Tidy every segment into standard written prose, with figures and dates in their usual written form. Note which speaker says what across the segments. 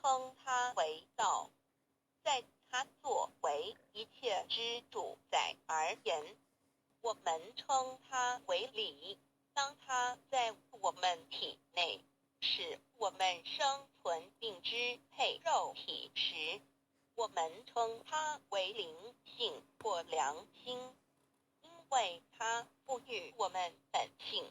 Speaker 1: 称它为道，在它作为一切之主宰而言，我们称它为理。当它在我们体内使我们生存并支配肉体时，我们称它为灵性或良心，因为它赋予我们本性。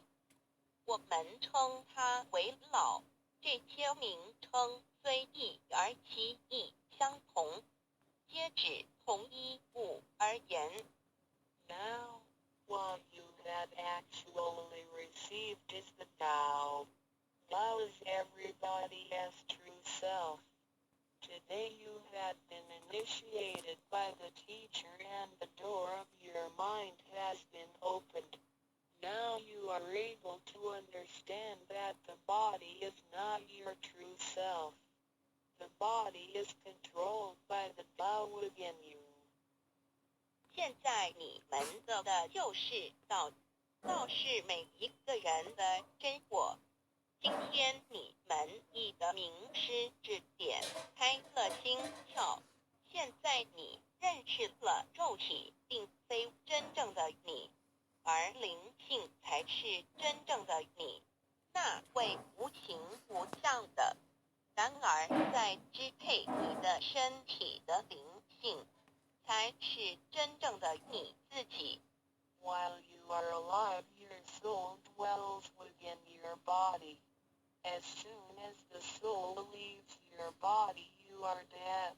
Speaker 1: 我们称它为老，这些名称虽异而其意相同，皆指同一物而言。
Speaker 2: Now, what you have actually received is the Tao. Tao is everybody's true self. Today you have been initiated by the teacher and the door of your mind has been opened. Now you are able to understand that the body is not your true self. The body is controlled by the Tao within you.
Speaker 1: 现在你们的就是道，道是每一个人的真我。今天你们已得名师指点，开了心窍。现在你认识了肉体并非真正的你，而灵性才是真正的你，那位无形无相的，然而在支配你的身体的灵性才是真正的你自己。
Speaker 2: While you are alive, your soul dwells within your body. As soon as the soul leaves your body, you are dead.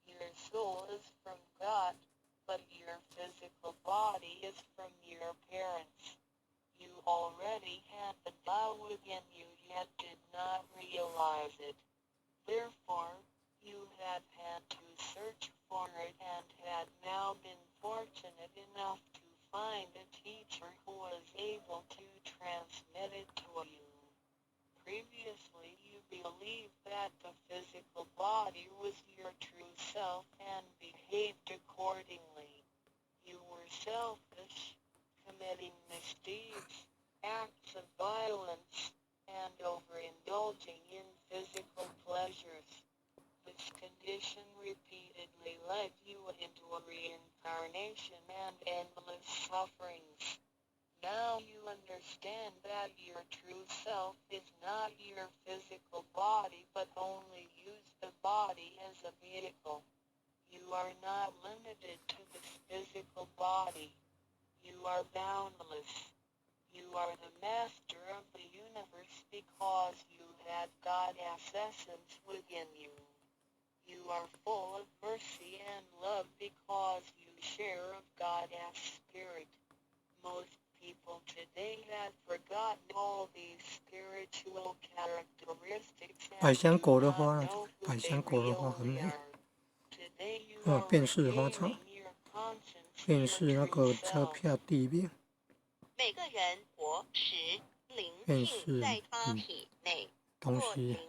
Speaker 2: Your soul is from God, but your physical body is from your parents. You already had the Tao within you, yet did not realize it. Therefore, you had had to search for it and had now been fortunate enough to find a teacher who was able to transmit it to you. Previously, you believed that the physical body was your true self and behaved accordingly. You were selfish, committing misdeeds, acts of violence, and overindulging in physical pleasures. This condition repeatedly led you into a reincarnation and endless sufferings. Now you understand that your true self is not your physical body but only use the body as a vehicle. You are not limited to this physical body. You are boundless. You are the master of the universe because you had God's essence within you. You are full of mercy and love because you share of God's spirit. Most people today have forgotten all these spiritual characteristics and do not know who they really are. Today you are regaining your conscience, your true self.
Speaker 1: 每个人活时灵性在他体内，若灵